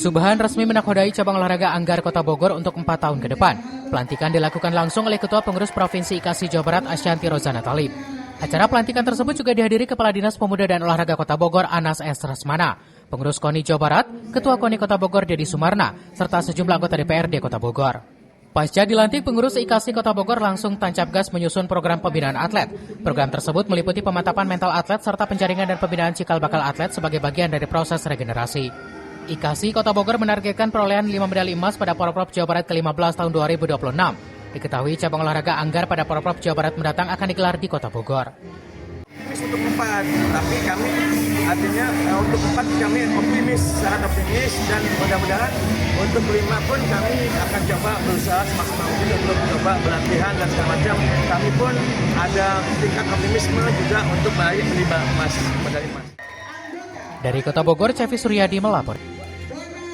Subhan resmi menakodai cabang olahraga Anggar Kota Bogor untuk 4 tahun ke depan. Pelantikan dilakukan langsung oleh Ketua Pengurus Provinsi IKASI Jawa Barat Ashanti Rozana Talib. Acara pelantikan tersebut juga dihadiri Kepala Dinas Pemuda dan Olahraga Kota Bogor Anas S. Rasmana, Pengurus KONI Jawa Barat, Ketua KONI Kota Bogor Dedi Sumarna, serta sejumlah anggota DPRD Kota Bogor. Pasca dilantik, pengurus IKASI Kota Bogor langsung tancap gas menyusun program pembinaan atlet. Program tersebut meliputi pemantapan mental atlet serta penjaringan dan pembinaan cikal bakal atlet sebagai bagian dari proses regenerasi. IKASI Kota Bogor menargetkan perolehan 5 medali emas pada Porprov Jawa Barat ke-15 tahun 2026. Diketahui cabang olahraga Anggar pada Porprov Jawa Barat mendatang akan digelar di Kota Bogor. Untuk 4, tapi kami artinya untuk 4 kami sangat optimis dan mudah-mudahan untuk 5 pun kami akan coba berusaha semaksimal mungkin untuk coba berlatihan dan segala macam. Kami pun ada tingkat optimisme juga untuk meraih medali emas. Dari Kota Bogor, Cevi Suryadi melapor.